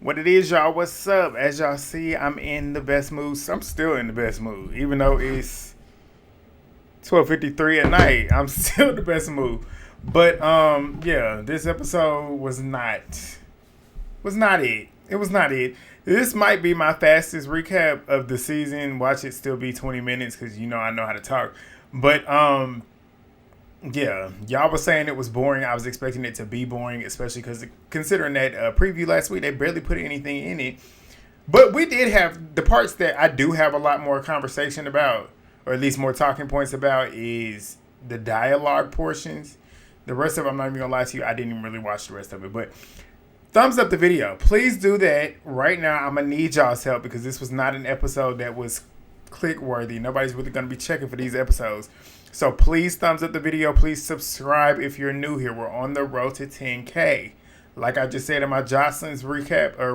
What it is, y'all? What's up? As y'all see, I'm in the best mood. I'm still in the best mood, even though it's 12:53 at night. I'm still in the best mood. But yeah, this episode was not it. It was not it. This might be my fastest recap of the season. Watch it still be 20 minutes because I know how to talk. But yeah, y'all was saying it was boring. I was expecting it to be boring, especially because considering that preview last week, they barely put anything in it. But we did have the parts that I do have a lot more conversation about, or at least more talking points about, is the dialogue portions. The rest of it, I'm not even going to lie to you, I didn't even really watch the rest of it. But thumbs up the video. Please do that right now. I'm going to need y'all's help because this was not an episode that was click worthy. Nobody's really going to be checking for these episodes. So please thumbs up the video. Please subscribe if you're new here. We're on the road to 10K. Like I just said in my Jazmin's recap or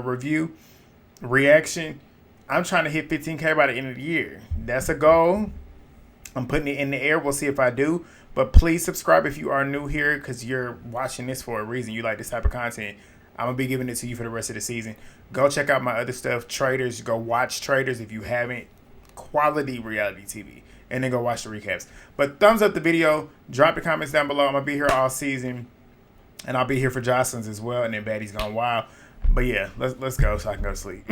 reaction, I'm trying to hit 15K by the end of the year. That's a goal. I'm putting it in the air. We'll see if I do. But please subscribe if you are new here because you're watching this for a reason. You like this type of content. I'm going to be giving it to you for the rest of the season. Go check out my other stuff. Traders. Go watch Traders if you haven't. Quality reality TV. And then go watch the recaps. But thumbs up the video. Drop the comments down below. I'm going to be here all season. And I'll be here for Jazmin's as well. And then Baddies Gone Wild. But yeah, let's go so I can go to sleep.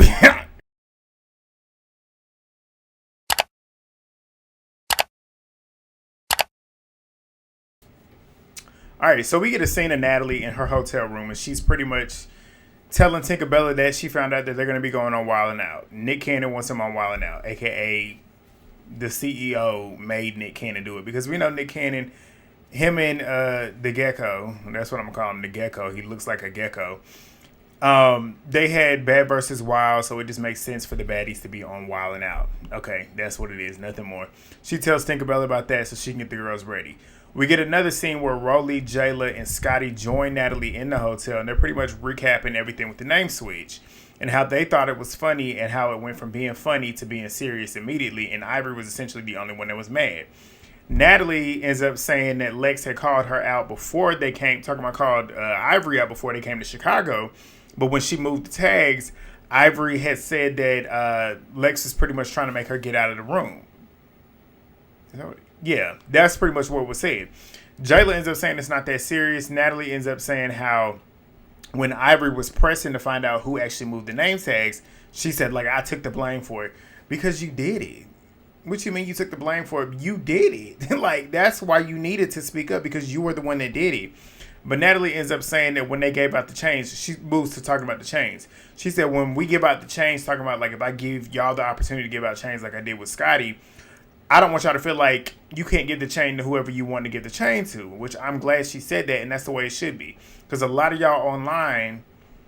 Alright, so we get a scene of Natalie in her hotel room. And she's pretty much telling Tinkerbella that she found out that they're going to be going on WildNOut. Nick Cannon wants him on WildNOut. A.k.a. the CEO made Nick Cannon do it because we know Nick Cannon, him and the gecko, that's what I'm gonna call him, the gecko. He looks like a gecko. They had Bad versus Wild, so it just makes sense for the baddies to be on WildNOut. Okay, that's what it is, nothing more. She tells Tinkerbella about that so she can get the girls ready. We get another scene where Rolly, Jayla, and Scotty join Natalie in the hotel, and they're pretty much recapping everything with the name switch and how they thought it was funny and how it went from being funny to being serious immediately, and Ivori was essentially the only one that was mad. Natalie ends up saying that Lex had called her out before they came, called Ivori out before they came to Chicago, but when she moved the tags, Ivori had said that Lex was pretty much trying to make her get out of the room. Yeah, that's pretty much what was said. Jayla ends up saying it's not that serious. Natalie ends up saying how when Ivori was pressing to find out who actually moved the name tags, she said, like, I took the blame for it. Because you did it. What you mean you took the blame for it? You did it. Like, that's why you needed to speak up because you were the one that did it. But Natalie ends up saying that when they gave out the chains, she moves to talking about the chains. She said when we give out the chains, talking about, like, if I give y'all the opportunity to give out chains like I did with Scotty, I don't want y'all to feel like you can't give the chain to whoever you want to give the chain to, which I'm glad she said that, and that's the way it should be. Because a lot of y'all online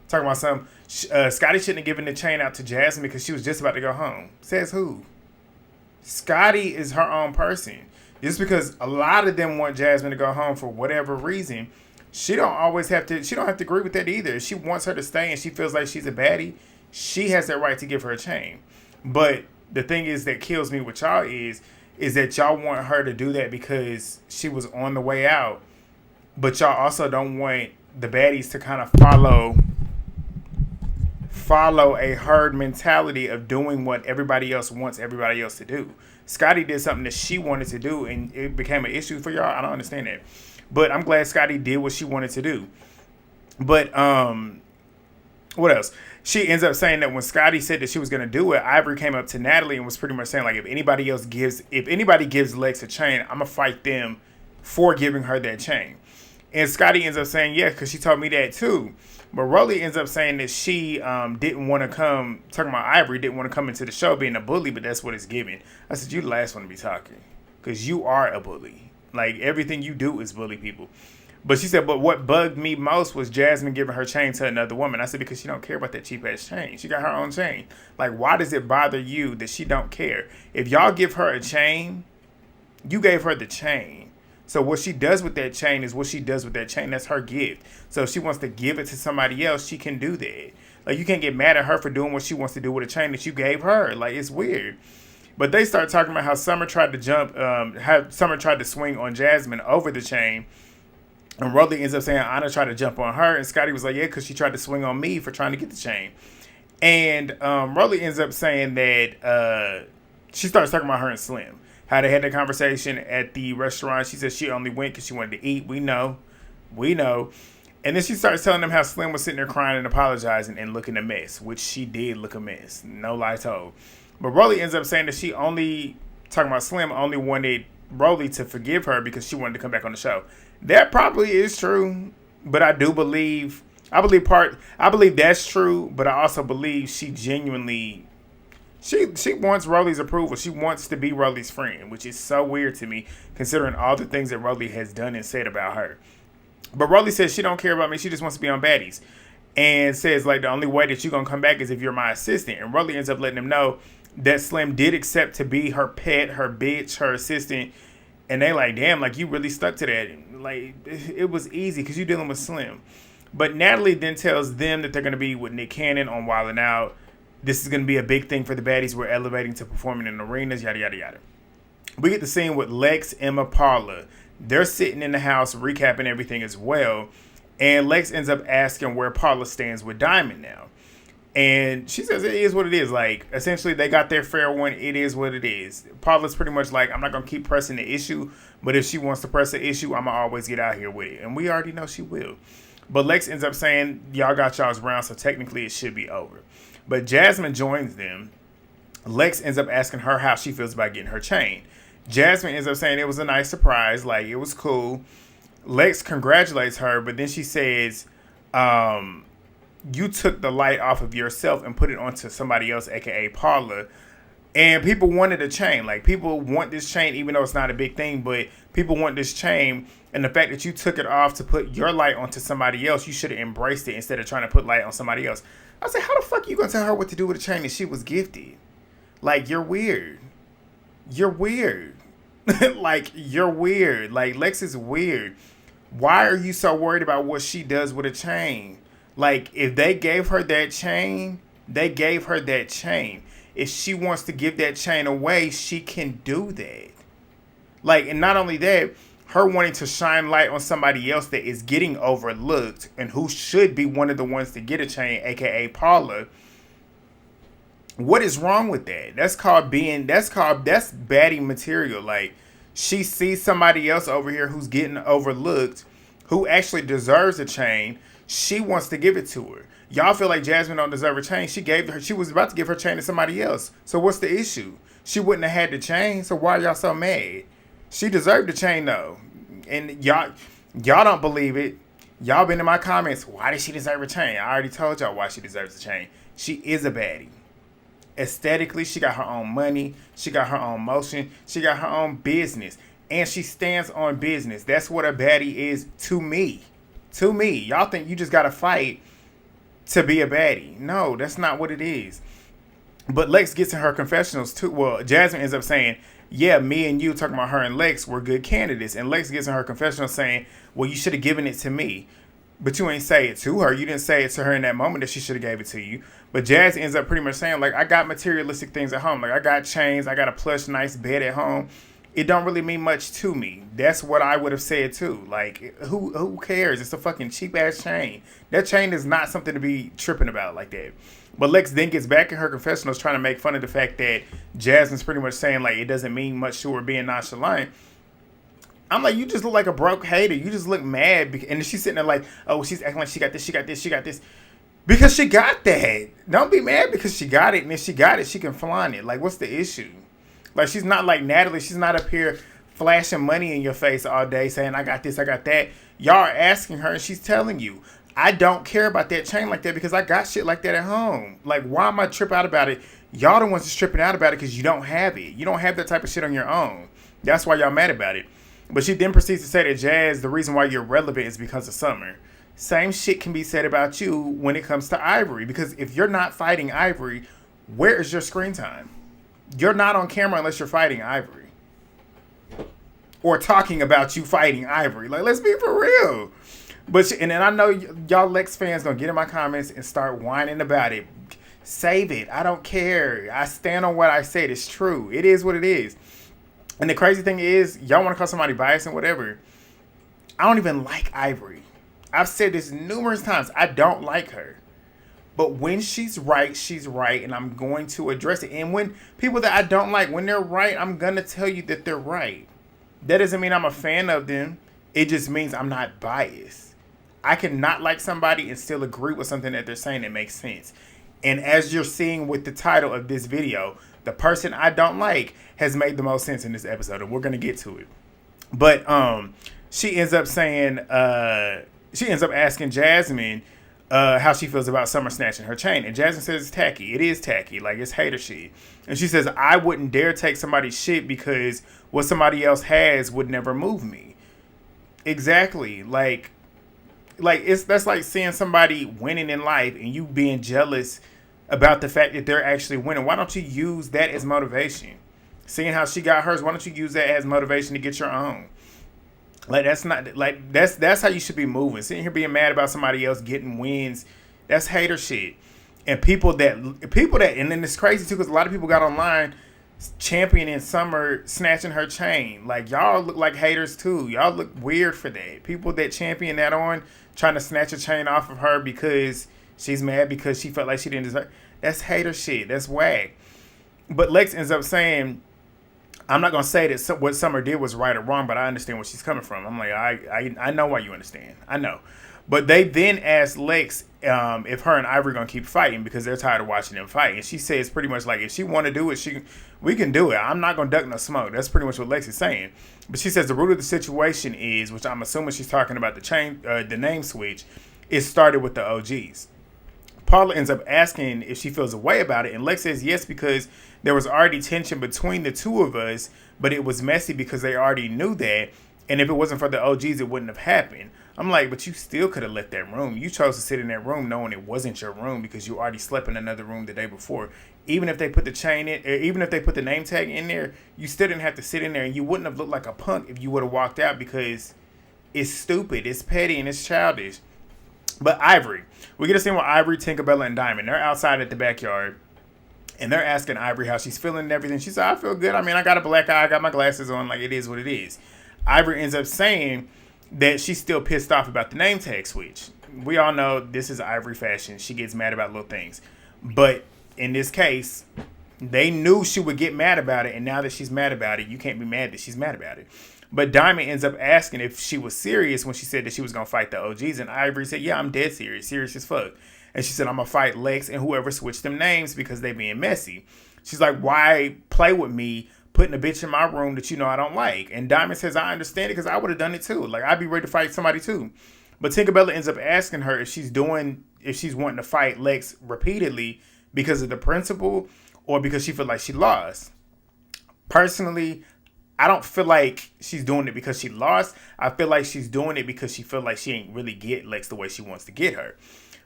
talking about Scotty shouldn't have given the chain out to Jazmin because she was just about to go home. Says who? Scotty is her own person. Just because a lot of them want Jazmin to go home for whatever reason, she don't have to agree with that either. If she wants her to stay and she feels like she's a baddie, she has that right to give her a chain. But the thing is that kills me with y'all is that y'all want her to do that because she was on the way out, but y'all also don't want the baddies to kind of follow a herd mentality of doing what everybody else wants everybody else to do. Scotty did something that she wanted to do, and it became an issue for y'all. I don't understand that, but I'm glad Scotty did what she wanted to do. But what else? She ends up saying that when Scotty said that she was going to do it, Ivori came up to Natalie and was pretty much saying, like, if anybody gives Lex a chain, I'm going to fight them for giving her that chain. And Scotty ends up saying, yeah, because she told me that too. But Rolly ends up saying that she didn't want to come, talking about Ivori, didn't want to come into the show being a bully, but that's what it's giving. I said, you the last one to be talking because you are a bully. Like, everything you do is bully people. But she said, but what bugged me most was Jazmin giving her chain to another woman. I said, because she don't care about that cheap-ass chain. She got her own chain. Like, why does it bother you that she don't care? If y'all give her a chain, you gave her the chain. So what she does with that chain is what she does with that chain. That's her gift. So if she wants to give it to somebody else, she can do that. Like, you can't get mad at her for doing what she wants to do with a chain that you gave her. Like, it's weird. But they start talking about how Summer tried to swing on Jazmin over the chain. And Rolly ends up saying Anna tried to jump on her, and Scotty was like, yeah, because she tried to swing on me for trying to get the chain. And Rolly ends up saying that she starts talking about her and Slim. How they had that conversation at the restaurant. She said she only went because she wanted to eat. We know. And then she starts telling them how Slim was sitting there crying and apologizing and looking a mess, which she did look a mess. No lie told. But Rolly ends up saying that she talking about Slim, only wanted Rolly to forgive her because she wanted to come back on the show. That probably is true, but I believe that's true, but I also believe she genuinely, she wants Rolly's approval. She wants to be Rolly's friend, which is so weird to me, considering all the things that Rolly has done and said about her. But Rolly says she don't care about me. She just wants to be on Baddies. And says, like, the only way that you're going to come back is if you're my assistant. And Rolly ends up letting him know that Slim did accept to be her pet, her bitch, her assistant. And they like, damn, like, you really stuck to that. Like, it was easy because you're dealing with Slim. But Natalie then tells them that they're going to be with Nick Cannon on WildNOut. This is going to be a big thing for the Baddies. We're elevating to performing in arenas, yada, yada, yada. We get the scene with Lex, Emma, Paula. They're sitting in the house recapping everything as well. And Lex ends up asking where Paula stands with Diamond now. And she says it is what it is. Like, essentially, they got their fair one. It is what it is. Paula's pretty much like, I'm not going to keep pressing the issue. But if she wants to press the issue, I'm going to always get out here with it. And we already know she will. But Lex ends up saying, y'all got y'all's round, so technically it should be over. But Jazmin joins them. Lex ends up asking her how she feels about getting her chain. Jazmin ends up saying it was a nice surprise, like it was cool. Lex congratulates her, but then she says, you took the light off of yourself and put it onto somebody else, aka Paula. And people wanted a chain. Like, people want this chain, even though it's not a big thing, but people want this chain. And the fact that you took it off to put your light onto somebody else, you should have embraced it instead of trying to put light on somebody else. I was like, how the fuck are you going to tell her what to do with a chain that she was gifted? Like, you're weird. You're weird. Like, you're weird. Like, Lex is weird. Why are you so worried about what she does with a chain? Like, if they gave her that chain, they gave her that chain. If she wants to give that chain away, she can do that. Like, and not only that, her wanting to shine light on somebody else that is getting overlooked and who should be one of the ones to get a chain, aka Paula. What is wrong with that? That's baddie material. Like, she sees somebody else over here who's getting overlooked, who actually deserves a chain. She wants to give it to her. Y'all feel like Jazmin don't deserve a chain. She was about to give her chain to somebody else. So what's the issue? She wouldn't have had the chain. So why are y'all so mad? She deserved the chain though. And y'all don't believe it. Y'all been in my comments. Why did she deserve a chain? I already told y'all why she deserves a chain. She is a baddie. Aesthetically, she got her own money. She got her own motion. She got her own business. And she stands on business. That's what a baddie is to me. To me. Y'all think you just got to fight to be a baddie. No, that's not what it is. But Lex gets in her confessionals too. Well, Jazmin ends up saying, yeah, me and you, talking about her and Lex, were good candidates. And Lex gets in her confessional saying, well, you should have given it to me. But you ain't say it to her. You didn't say it to her in that moment that she should have gave it to you. But Jazz ends up pretty much saying, like, I got materialistic things at home. Like, I got chains. I got a plush, nice bed at home. It don't really mean much to me. That's what I would have said, too. Like, who cares? It's a fucking cheap-ass chain. That chain is not something to be tripping about like that. But Lex then gets back in her confessionals trying to make fun of the fact that Jasmine's pretty much saying, like, it doesn't mean much to her being nonchalant. I'm like, you just look like a broke hater. You just look mad. And then she's sitting there like, oh, she's acting like she got this, she got this, she got this. Because she got that. Don't be mad because she got it. And if she got it, she can flaunt it. Like, what's the issue? Like, she's not like Natalie. She's not up here flashing money in your face all day saying, I got this, I got that. Y'all are asking her and she's telling you, I don't care about that chain like that because I got shit like that at home. Like, why am I tripping out about it? Y'all the ones that's tripping out about it because you don't have it. You don't have that type of shit on your own. That's why y'all mad about it. But she then proceeds to say that Jazz, the reason why you're relevant is because of Summer. Same shit can be said about you when it comes to Ivori. Because if you're not fighting Ivori, where is your screen time? You're not on camera unless you're fighting Ivori. Or talking about you fighting Ivori. Like, let's be for real. And then I know y'all Lex fans gonna get in my comments and start whining about it. Save it. I don't care. I stand on what I said. It's true. It is what it is. And the crazy thing is, y'all want to call somebody biased and whatever. I don't even like Ivori. I've said this numerous times. I don't like her. But when she's right, and I'm going to address it. And when people that I don't like, when they're right, I'm going to tell you that they're right. That doesn't mean I'm a fan of them. It just means I'm not biased. I can not like somebody and still agree with something that they're saying that makes sense. And as you're seeing with the title of this video, the person I don't like has made the most sense in this episode, and we're going to get to it. But she ends up saying, she ends up asking Jazmin how she feels about Summer snatching her chain. And Jazmin says it's tacky. It is tacky. Like, it's hater shit. And she says, I wouldn't dare take somebody's shit because what somebody else has would never move me. Exactly. Like that's like seeing somebody winning in life and you being jealous about the fact that they're actually winning. Why don't you use that as motivation? Seeing how she got hers, why don't you use that as motivation to get your own? Like, that's not, like, that's how you should be moving. Sitting here being mad about somebody else getting wins, that's hater shit. And people that, and then it's crazy too, because a lot of people got online championing Summer snatching her chain. Like, y'all look like haters too. Y'all look weird for that. People that champion that on, trying to snatch a chain off of her because she's mad because she felt like she didn't deserve. That's hater shit. That's whack. But Lex ends up saying, I'm not going to say that what Summer did was right or wrong, but I understand where she's coming from. I'm like, I know why you understand. I know. But they then asked Lex if her and Ivori going to keep fighting because they're tired of watching them fight. And she says pretty much like, if she want to do it, we can do it. I'm not going to duck no smoke. That's pretty much what Lex is saying. But she says the root of the situation is, which I'm assuming she's talking about the name switch, it started with the OGs. Paula ends up asking if she feels a way about it, and Lex says yes because there was already tension between the two of us, but it was messy because they already knew that, and if it wasn't for the OGs, it wouldn't have happened. I'm like, but you still could have left that room. You chose to sit in that room knowing it wasn't your room because you already slept in another room the day before. Even if they put the chain in, or even if they put the name tag in there, you still didn't have to sit in there, and you wouldn't have looked like a punk if you would have walked out because it's stupid, it's petty, and it's childish. But Ivori, we get to see with Ivori, Tinkerbella, and Diamond. They're outside at the backyard, and they're asking Ivori how she's feeling and everything. She said, I feel good. I mean, I got a black eye. I got my glasses on. Like, it is what it is. Ivori ends up saying that she's still pissed off about the name tag switch. We all know this is Ivori fashion. She gets mad about little things. But in this case, they knew she would get mad about it, and now that she's mad about it, you can't be mad that she's mad about it. But Diamond ends up asking if she was serious when she said that she was going to fight the OGs. And Ivori said, yeah, I'm dead serious. Serious as fuck. And she said, I'm going to fight Lex and whoever switched them names because they being messy. She's like, why play with me putting a bitch in my room that you know I don't like? And Diamond says, I understand it because I would have done it too. Like, I'd be ready to fight somebody too. But Tinkerbella ends up asking her if she's wanting to fight Lex repeatedly because of the principle or because she feel like she lost. Personally, I don't feel like she's doing it because she lost. I feel like she's doing it because she feel like she ain't really get Lex the way she wants to get her.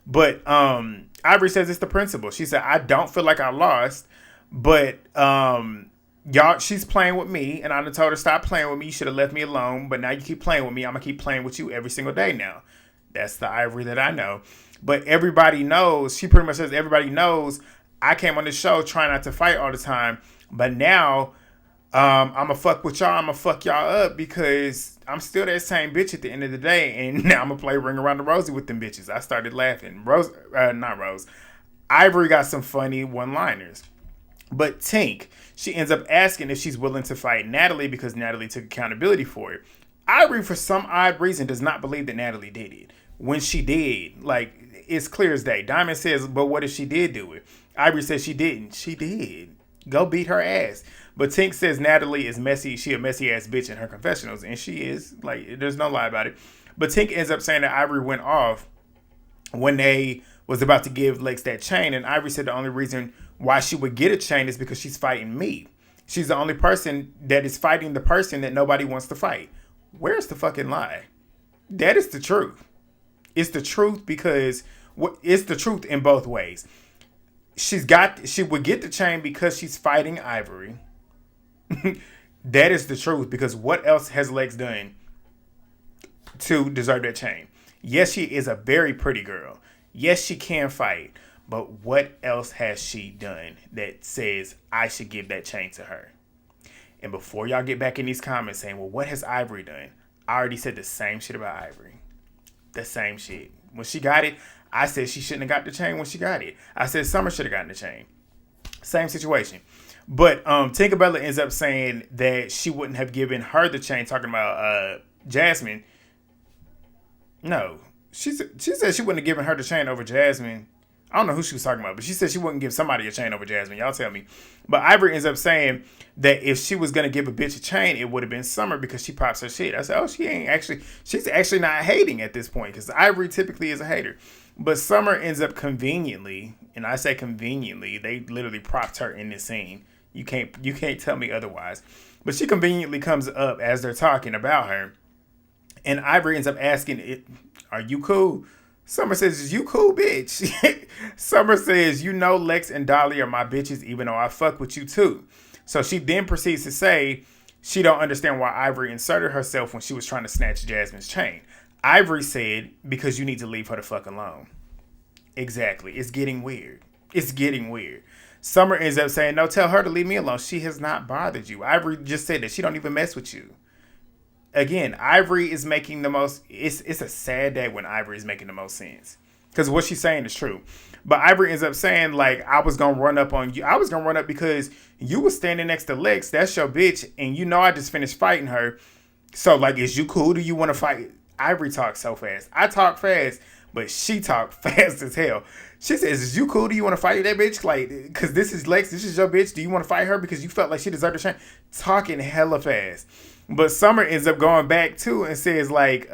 But Ivori says it's the principle. She said, I don't feel like I lost, but y'all, she's playing with me, and I done told her stop playing with me. You should have left me alone, but now you keep playing with me. I'm gonna keep playing with you every single day now. That's the Ivori that I know. But everybody knows, she pretty much says everybody knows I came on this show trying not to fight all the time, but now I'm gonna fuck with y'all. I'm gonna fuck y'all up because I'm still that same bitch at the end of the day. And now I'm gonna play Ring Around the Rosie with them bitches. I started laughing. Ivori got some funny one-liners. But Tink, she ends up asking if she's willing to fight Natalie because Natalie took accountability for it. Ivori, for some odd reason, does not believe that Natalie did it. When she did, like, it's clear as day. Diamond says, but what if she did do it? Ivori says she didn't. She did. Go beat her ass. But Tink says Natalie is messy. She a messy ass bitch in her confessionals. And she is. Like, there's no lie about it. But Tink ends up saying that Ivori went off when they was about to give Lex that chain. And Ivori said the only reason why she would get a chain is because she's fighting me. She's the only person that is fighting the person that nobody wants to fight. Where's the fucking lie? That is the truth. It's the truth because it's the truth in both ways. She would get the chain because she's fighting Ivori. That is the truth because what else has Lex done to deserve that chain? Yes, she is a very pretty girl. Yes, she can fight. But what else has she done that says I should give that chain to her? And before y'all get back in these comments saying, well, what has Ivori done? I already said the same shit about Ivory. The same shit. When she got it, I said she shouldn't have got the chain when she got it. I said Summer should have gotten the chain. Same situation. But Tinkerbella ends up saying that she wouldn't have given her the chain, talking about Jazmin. No. She said she wouldn't have given her the chain over Jazmin. I don't know who she was talking about, but she said she wouldn't give somebody a chain over Jazmin. Y'all tell me. But Ivory ends up saying that if she was going to give a bitch a chain, it would have been Summer because she pops her shit. I said, oh, she's actually not hating at this point because Ivory typically is a hater. But Summer ends up conveniently, and I say conveniently, they literally propped her in this scene. You can't tell me otherwise. But she conveniently comes up as they're talking about her. And Ivory ends up asking, are you cool? Summer says, is you cool, bitch? Summer says, you know Lex and Dolly are my bitches, even though I fuck with you too. So she then proceeds to say she don't understand why Ivory inserted herself when she was trying to snatch Jazmin's chain. Ivory said, because you need to leave her the fuck alone. Exactly. It's getting weird. It's getting weird. Summer ends up saying, no, tell her to leave me alone. She has not bothered you. Ivory just said that she don't even mess with you. Again, Ivory is making the most... It's a sad day when Ivory is making the most sense. Because what she's saying is true. But Ivory ends up saying, like, I was going to run up on you. I was going to run up because you was standing next to Lex. That's your bitch. And you know I just finished fighting her. So, like, is you cool? Do you want to fight? Ivory talks so fast. I talk fast, but she talk fast as hell. She says, is you cool? Do you want to fight that bitch? Like, because this is Lex. This is your bitch. Do you want to fight her because you felt like she deserved a chance? Talking hella fast. But Summer ends up going back too and says like,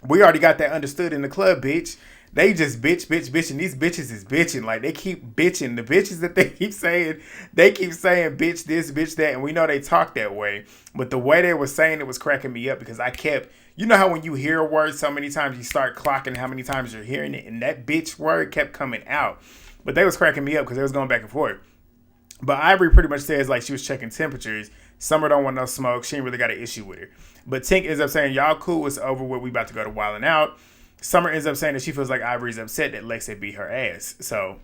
we already got that understood in the club, bitch. They just bitch. And these bitches is bitching. Like they keep bitching. The bitches that they keep saying bitch this, bitch that. And we know they talk that way. But the way they were saying it was cracking me up because I kept, you know how when you hear a word so many times you start clocking how many times you're hearing it. And that bitch word kept coming out. But they was cracking me up because they was going back and forth. But Ivory pretty much says like she was checking temperatures. Summer don't want no smoke. She ain't really got an issue with her. But Tink ends up saying, y'all cool. It's over with. We about to go to WildNOut. Summer ends up saying that she feels like Ivory's upset that Lex had beat her ass. So,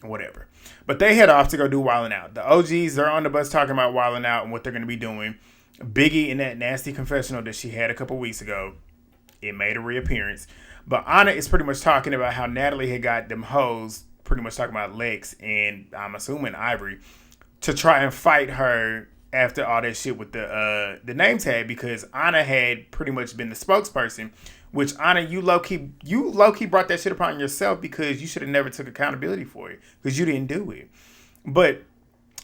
whatever. But they head off to go do WildNOut. The OGs, they're on the bus talking about WildNOut and what they're going to be doing. Biggie in that nasty confessional that she had a couple weeks ago, it made a reappearance. But Anna is pretty much talking about how Natalie had got them hoes, pretty much talking about Lex and I'm assuming Ivory, to try and fight her after all that shit with the name tag because Anna had pretty much been the spokesperson, which Anna, you low key brought that shit upon yourself because you should have never took accountability for it because you didn't do it. But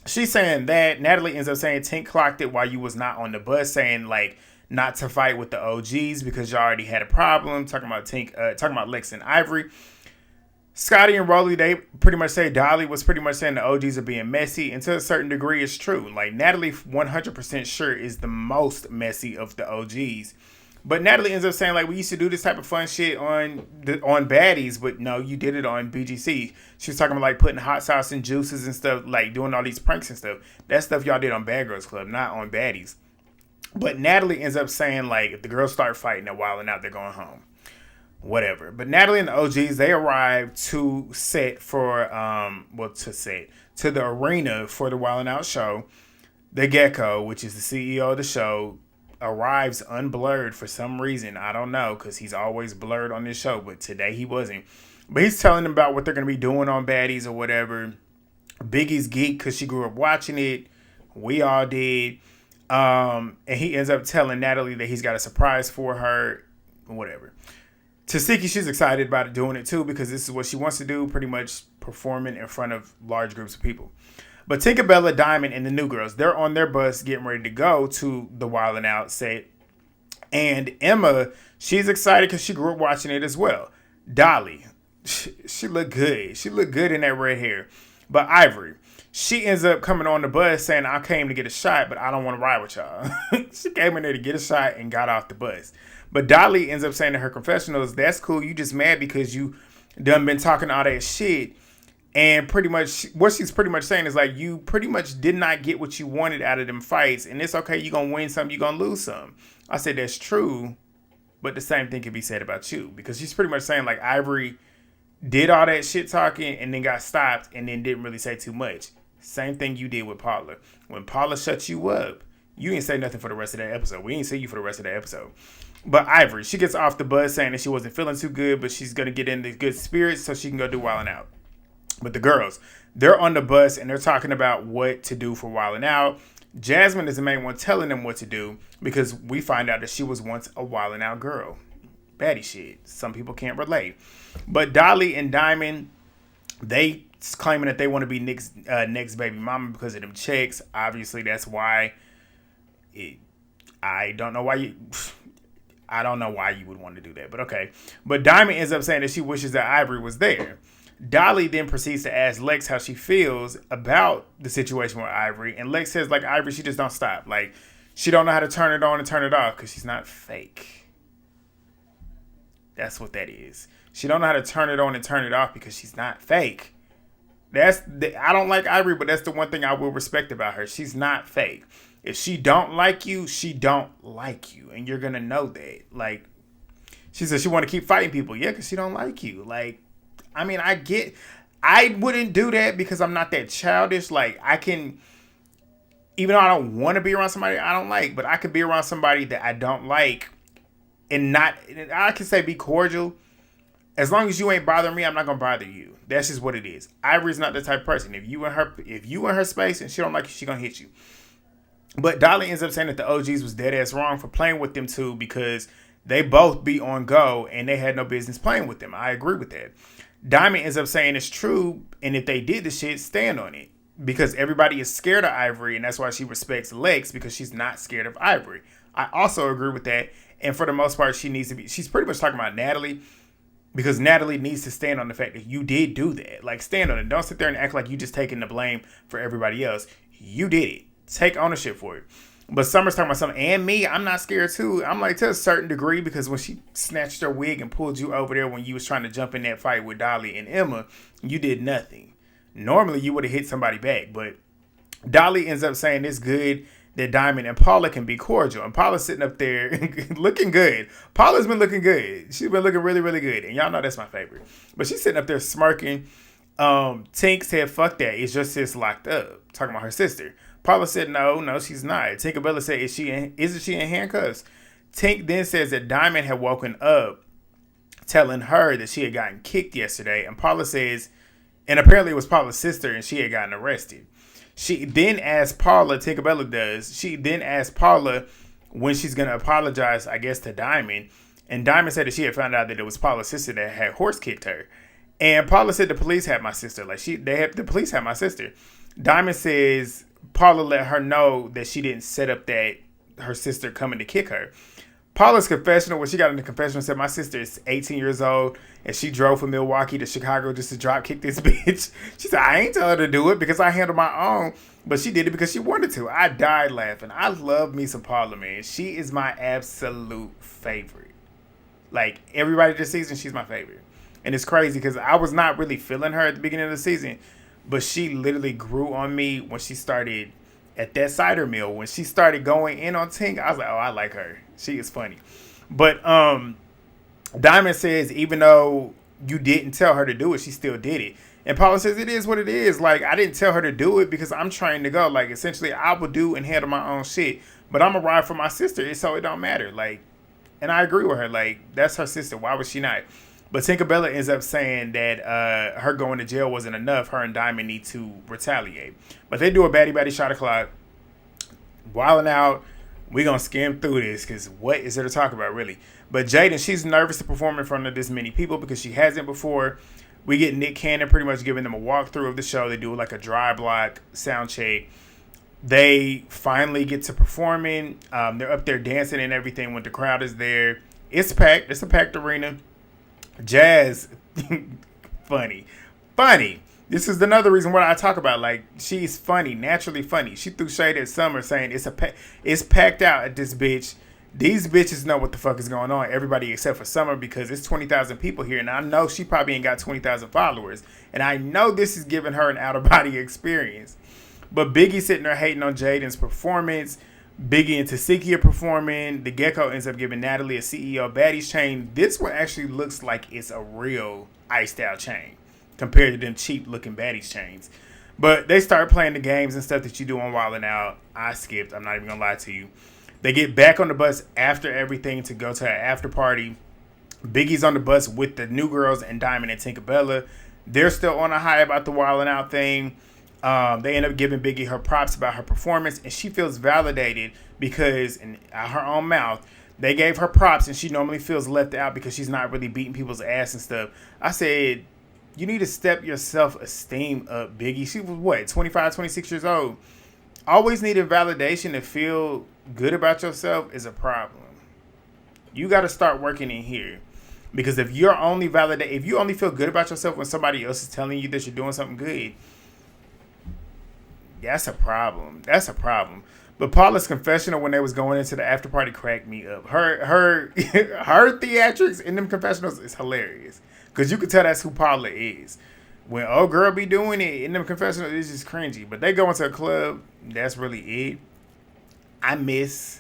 she's saying that Natalie ends up saying Tink clocked it while you was not on the bus, saying like not to fight with the OGs because you already had a problem. Talking about Lex and Ivory. Scotty and Rolly, they pretty much say Dolly was pretty much saying the OGs are being messy. And to a certain degree, it's true. Like, Natalie 100% sure is the most messy of the OGs. But Natalie ends up saying, like, we used to do this type of fun shit on Baddies, but no, you did it on BGC. She was talking about, like, putting hot sauce in juices and stuff, like, doing all these pranks and stuff. That stuff y'all did on Bad Girls Club, not on Baddies. But Natalie ends up saying, like, if the girls start fighting at WildNOut, they're going home. Whatever. But Natalie and the OGs, they arrived to set for, to the arena for the WildNOut show. The Gecko, which is the CEO of the show, arrives unblurred for some reason. I don't know, because he's always blurred on this show, but today he wasn't. But he's telling them about what they're going to be doing on Baddies or whatever. Biggie's geek because she grew up watching it. We all did. And he ends up telling Natalie that he's got a surprise for her. Whatever. Tasiki, she's excited about doing it too because this is what she wants to do, pretty much performing in front of large groups of people. But Tinkerbella, Diamond, and the New Girls, they're on their bus getting ready to go to the WildNOut set. And Emma, she's excited because she grew up watching it as well. Dolly, she looked good. She looked good in that red hair. But Ivory, she ends up coming on the bus saying, I came to get a shot, but I don't want to ride with y'all. She came in there to get a shot and got off the bus. But Dolly ends up saying to her confessionals, that's cool. You just mad because you done been talking all that shit. And pretty much what she's pretty much saying is like, you pretty much did not get what you wanted out of them fights. And it's okay. You're going to win some. You're going to lose some. I said, that's true. But the same thing can be said about you. Because she's pretty much saying like Ivory did all that shit talking and then got stopped and then didn't really say too much. Same thing you did with Paula. When Paula shut you up, You ain't say nothing for the rest of that episode. We ain't see you for the rest of that episode. But Ivori, she gets off the bus saying that she wasn't feeling too good, but she's going to get into good spirits so she can go do WildNOut. But the girls, they're on the bus and they're talking about what to do for WildNOut. Jazmin is the main one telling them what to do because we find out that she was once a WildNOut girl. Baddie shit. Some people can't relate. But Dolly and Diamond, they claiming that they want to be Nick's next baby mama because of them checks. Obviously, that's why. I don't know why you would want to do that, but okay. But Diamond ends up saying that she wishes that Ivori was there. Dolly then proceeds to ask Lex how she feels about the situation with Ivori, and Lex says, like, Ivori, she just don't stop. Like, she don't know how to turn it on and turn it off because she's not fake. That's what that is. She don't know how to turn it on and turn it off because she's not fake. I don't like Ivori, but that's the one thing I will respect about her. She's not fake. If she don't like you, she don't like you, and you're gonna know that. Like, she says she want to keep fighting people, yeah, because she don't like you. Like, I mean, I wouldn't do that because I'm not that childish. Like, I can, even though I don't want to be around somebody I don't like, but I could be around somebody that I don't like, and I can say be cordial. As long as you ain't bothering me, I'm not gonna bother you. That's just what it is. Ivori's not the type of person. If you in her space and she don't like you, she gonna hit you. But Dolly ends up saying that the OGs was dead ass wrong for playing with them two because they both be on go and they had no business playing with them. I agree with that. Diamond ends up saying it's true, and if they did the shit, stand on it. Because everybody is scared of Ivori, and that's why she respects Lex because she's not scared of Ivori. I also agree with that. And for the most part, she's pretty much talking about Natalie. Because Natalie needs to stand on the fact that you did do that. Like, stand on it. Don't sit there and act like you just taking the blame for everybody else. You did it. Take ownership for it. But Summer's talking about something. And me, I'm not scared too. I'm like, to a certain degree, because when she snatched her wig and pulled you over there when you was trying to jump in that fight with Dolly and Emma, you did nothing. Normally, you would have hit somebody back. But Dolly ends up saying it's good that Diamond and Paula can be cordial. And Paula's sitting up there looking good. Paula's been looking good. She's been looking really, really good. And y'all know that's my favorite. But she's sitting up there smirking. Tink said, fuck that. It's just sis locked up. Talking about her sister. Paula said, no, she's not. Tinkerbella said, isn't she in handcuffs? Tink then says that Diamond had woken up telling her that she had gotten kicked yesterday. And Paula says, and apparently it was Paula's sister and she had gotten arrested. She then asked Paula, Tinkerbella does, she then asked Paula when she's going to apologize, I guess, to Diamond. And Diamond said that she had found out that it was Paula's sister that had horse kicked her. And Paula said the police had my sister. The police had my sister. Diamond says Paula let her know that she didn't set up that her sister coming to kick her. Paula's confessional, when she got in the confessional, said my sister is 18 years old and she drove from Milwaukee to Chicago just to drop kick this bitch. She said, I ain't tell her to do it because I handled my own, but she did it because she wanted to. I died laughing. I love me some Paula, man. She is my absolute favorite. Like, everybody this season, she's my favorite. And it's crazy because I was not really feeling her at the beginning of the season, but she literally grew on me when she started at that cider mill. When she started going in on Tink, I was like, oh, I like her. She is funny. But Diamond says even though you didn't tell her to do it, she still did it. And Paula says it is what it is. Like, I didn't tell her to do it because I'm trained to go. Like, essentially, I will do and handle my own shit. But I'm going to ride for my sister, so it don't matter. Like, and I agree with her. Like, that's her sister. Why would she not? But Tinkerbella ends up saying that her going to jail wasn't enough. Her and Diamond need to retaliate. But they do a baddie shot o'clock. WildNOut. We're going to skim through this because what is there to talk about, really? But Jaden, she's nervous to perform in front of this many people because she hasn't before. We get Nick Cannon pretty much giving them a walkthrough of the show. They do like a dry block sound check. They finally get to performing. They're up there dancing and everything when the crowd is there. It's packed. It's a packed arena. Jazz, funny. This is another reason why I talk about, like, she's funny, naturally funny. She threw shade at Summer saying it's packed out at this bitch. These bitches know what the fuck is going on, everybody except for Summer, because it's 20,000 people here, and I know she probably ain't got 20,000 followers, and I know this is giving her an out-of-body experience. But Biggie sitting there hating on Jaden's performance. Biggie and Tasiki are performing. The Gecko ends up giving Natalie a CEO Baddies chain. This one actually looks like it's a real iced out chain compared to them cheap looking Baddies chains. But they start playing the games and stuff that you do on WildNOut. I skipped. I'm not even gonna lie to you. They get back on the bus after everything to go to an after party. Biggie's on the bus with the new girls and Diamond and Tinkerbella. They're still on a high about the WildNOut thing. They end up giving Biggie her props about her performance, and she feels validated because, in her own mouth, they gave her props, and she normally feels left out because she's not really beating people's ass and stuff. I said, you need to step your self-esteem up, Biggie. She was, what, 25, 26 years old. Always needing validation to feel good about yourself is a problem. You got to start working in here. Because if you only feel good about yourself when somebody else is telling you that you're doing something good, that's a problem. That's a problem. But Paula's confessional when they was going into the after party cracked me up. Her theatrics in them confessionals is hilarious. Because you can tell that's who Paula is. When old girl be doing it in them confessionals, it's just cringy. But they go into a club, that's really it. I miss,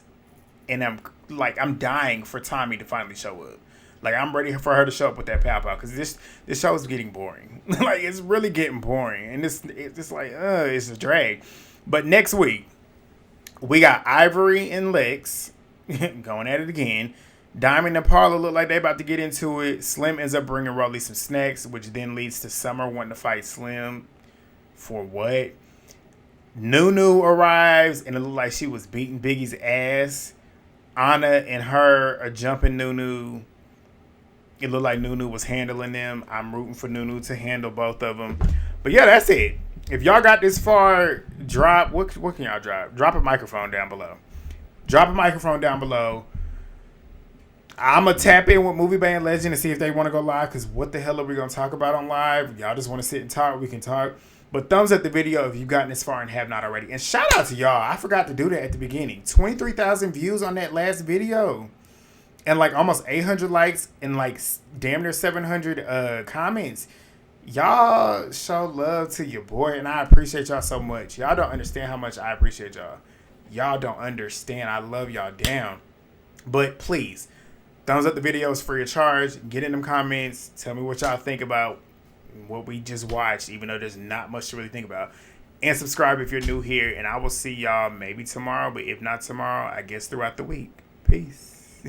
and I'm dying for Tommy to finally show up. Like, I'm ready for her to show up with that pow pow. Because this show is getting boring. Like, it's really getting boring. And it's like, it's a drag. But next week, we got Ivori and Lex going at it again. Diamond and Paula look like they about to get into it. Slim ends up bringing Rolly some snacks, which then leads to Summer wanting to fight Slim. For what? Nunu arrives, and it looked like she was beating Biggie's ass. Anna and her are jumping Nunu. It looked like Nunu was handling them. I'm rooting for Nunu to handle both of them. But yeah, that's it. If y'all got this far, drop. What can y'all drop? Drop a microphone down below. Drop a microphone down below. I'm going to tap in with Movie Band Legend and see if they want to go live, because what the hell are we going to talk about on live? Y'all just want to sit and talk, we can talk. But thumbs up the video if you've gotten this far and have not already. And shout out to y'all. I forgot to do that at the beginning. 23,000 views on that last video. And like almost 800 likes and like damn near 700 comments. Y'all show love to your boy, and I appreciate y'all so much. Y'all don't understand how much I appreciate y'all. Y'all don't understand. I love y'all down. But please, thumbs up the video is free of charge. Get in them comments. Tell me what y'all think about what we just watched, even though there's not much to really think about. And subscribe if you're new here. And I will see y'all maybe tomorrow. But if not tomorrow, I guess throughout the week. Peace.